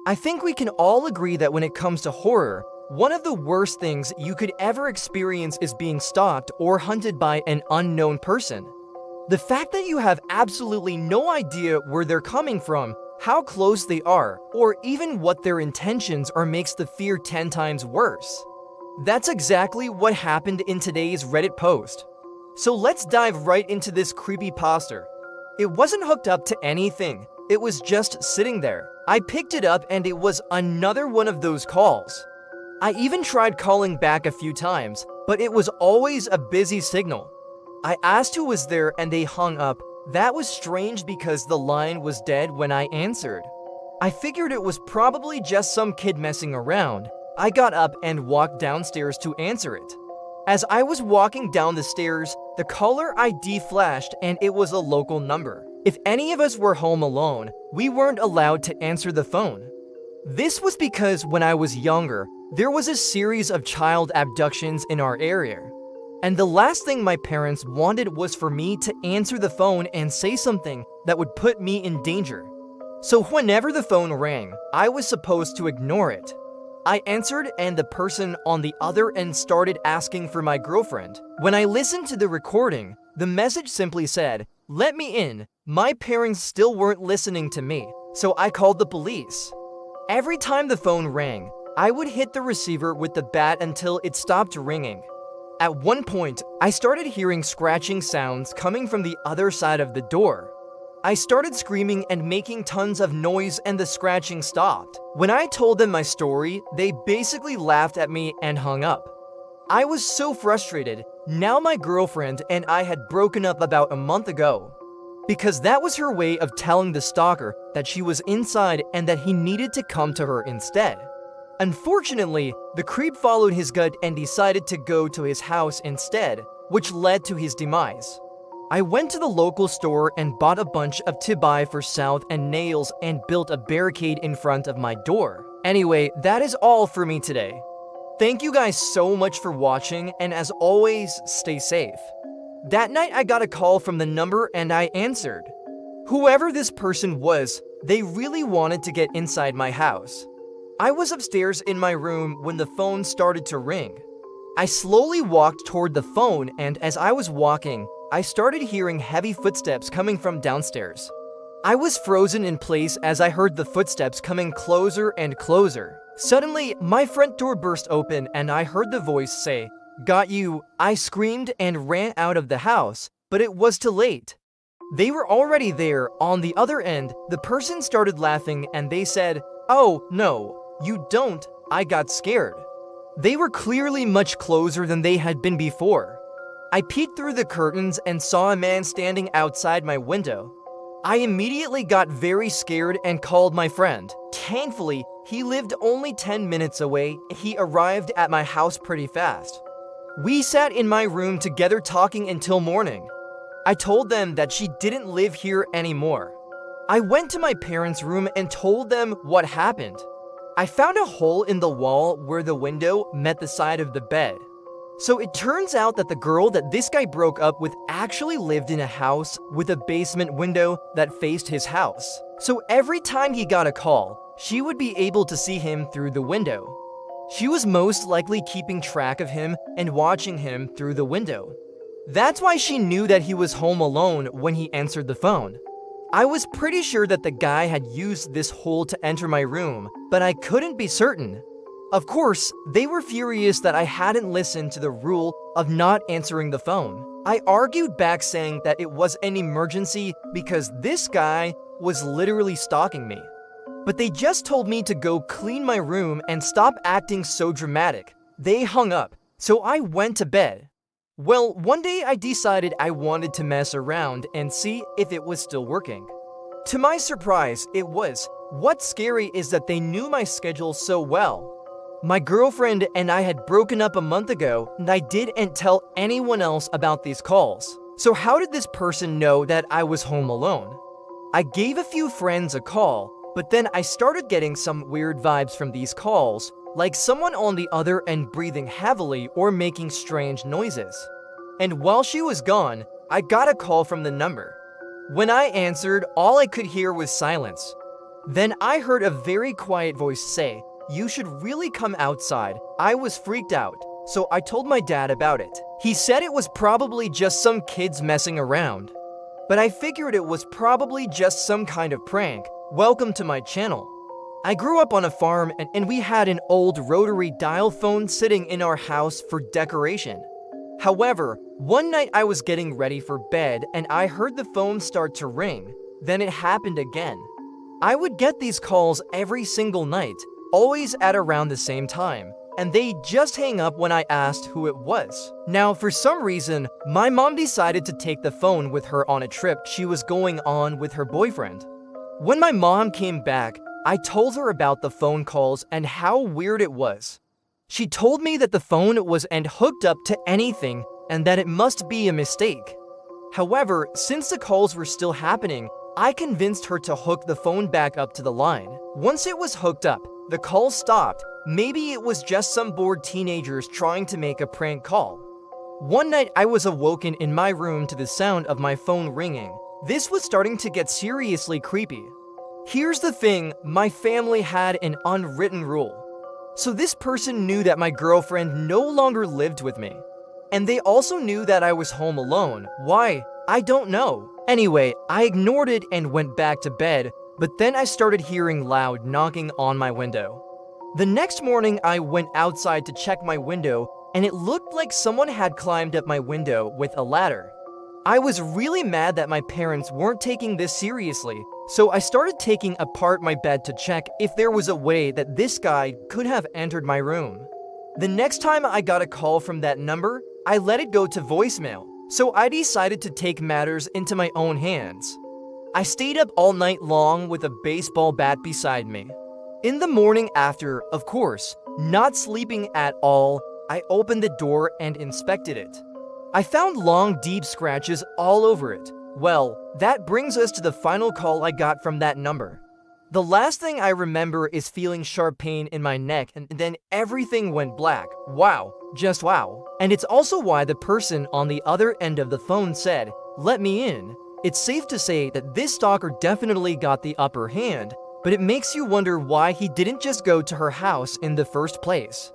I think we can all agree that when it comes to horror, one of the worst things you could ever experience is being stalked or hunted by an unknown person. The fact that you have absolutely no idea where they're coming from, how close they are, or even what their intentions are makes the fear 10 times worse. That's exactly what happened in today's Reddit post. So let's dive right into this creepypasta. It wasn't hooked up to anything, it was just sitting there. I picked it up and it was another one of those calls. I even tried calling back a few times, but it was always a busy signal. I asked who was there and they hung up. That was strange because the line was dead when I answered. I figured it was probably just some kid messing around. I got up and walked downstairs to answer it. As I was walking down the stairs, the caller ID flashed and it was a local number. If any of us were home alone, we weren't allowed to answer the phone. This was because when I was younger, there was a series of child abductions in our area. And the last thing my parents wanted was for me to answer the phone and say something that would put me in danger. So whenever the phone rang, I was supposed to ignore it. I answered and the person on the other end started asking for my girlfriend. When I listened to the recording, the message simply said, "Let me in." My parents still weren't listening to me, so I called the police. Every time the phone rang, I would hit the receiver with the bat until it stopped ringing. At one point, I started hearing scratching sounds coming from the other side of the door. I started screaming and making tons of noise and the scratching stopped. When I told them my story, they basically laughed at me and hung up. I was so frustrated. Now my girlfriend and I had broken up about a month ago, because that was her way of telling the stalker that she was inside and that he needed to come to her instead. Unfortunately, the creep followed his gut and decided to go to his house instead, which led to his demise. I went to the local store and bought a bunch of to-buy for South and nails and built a barricade in front of my door. Anyway, that is all for me today. Thank you guys so much for watching, and as always, stay safe. That night I got a call from the number and I answered. Whoever this person was, they really wanted to get inside my house. I was upstairs in my room when the phone started to ring. I slowly walked toward the phone, and as I was walking, I started hearing heavy footsteps coming from downstairs. I was frozen in place as I heard the footsteps coming closer and closer. Suddenly, my front door burst open and I heard the voice say, "Got you." I screamed and ran out of the house, but it was too late. They were already there. On the other end, the person started laughing and they said, "Oh, no. You don't." I got scared. They were clearly much closer than they had been before. I peeked through the curtains and saw a man standing outside my window. I immediately got very scared and called my friend. Thankfully, he lived only 10 minutes away. He arrived at my house pretty fast. We sat in my room together talking until morning. I told them that she didn't live here anymore. I went to my parents' room and told them what happened. I found a hole in the wall where the window met the side of the bed. So it turns out that the girl that this guy broke up with actually lived in a house with a basement window that faced his house. So every time he got a call, she would be able to see him through the window. She was most likely keeping track of him and watching him through the window. That's why she knew that he was home alone when he answered the phone. I was pretty sure that the guy had used this hole to enter my room, but I couldn't be certain. Of course, they were furious that I hadn't listened to the rule of not answering the phone. I argued back saying that it was an emergency because this guy was literally stalking me. But they just told me to go clean my room and stop acting so dramatic. They hung up, so I went to bed. Well, one day I decided I wanted to mess around and see if it was still working. To my surprise, it was. What's scary is that they knew my schedule so well. My girlfriend and I had broken up a month ago, and I didn't tell anyone else about these calls. So how did this person know that I was home alone? I gave a few friends a call, but then I started getting some weird vibes from these calls, like someone on the other end breathing heavily or making strange noises. And while she was gone, I got a call from the number. When I answered, all I could hear was silence. Then I heard a very quiet voice say, "You should really come outside." I was freaked out, so I told my dad about it. He said it was probably just some kids messing around. But I figured it was probably just some kind of prank. Welcome to my channel. I grew up on a farm and we had an old rotary dial phone sitting in our house for decoration. However, one night I was getting ready for bed and I heard the phone start to ring. Then it happened again. I would get these calls every single night, always at around the same time, and they'd just hang up when I asked who it was. Now, for some reason, my mom decided to take the phone with her on a trip she was going on with her boyfriend. When my mom came back, I told her about the phone calls and how weird it was. She told me that the phone wasn't hooked up to anything and that it must be a mistake. However, since the calls were still happening, I convinced her to hook the phone back up to the line. Once it was hooked up, the calls stopped. Maybe it was just some bored teenagers trying to make a prank call. One night I was awoken in my room to the sound of my phone ringing. This was starting to get seriously creepy. Here's the thing, my family had an unwritten rule. So this person knew that my girlfriend no longer lived with me. And they also knew that I was home alone. Why? I don't know. Anyway, I ignored it and went back to bed, but then I started hearing loud knocking on my window. The next morning, I went outside to check my window, and it looked like someone had climbed up my window with a ladder. I was really mad that my parents weren't taking this seriously, so I started taking apart my bed to check if there was a way that this guy could have entered my room. The next time I got a call from that number, I let it go to voicemail, so I decided to take matters into my own hands. I stayed up all night long with a baseball bat beside me. In the morning after, of course, not sleeping at all, I opened the door and inspected it. I found long, deep scratches all over it. Well, that brings us to the final call I got from that number. The last thing I remember is feeling sharp pain in my neck and then everything went black. Wow, just wow. And it's also why the person on the other end of the phone said, "Let me in." It's safe to say that this stalker definitely got the upper hand, but it makes you wonder why he didn't just go to her house in the first place.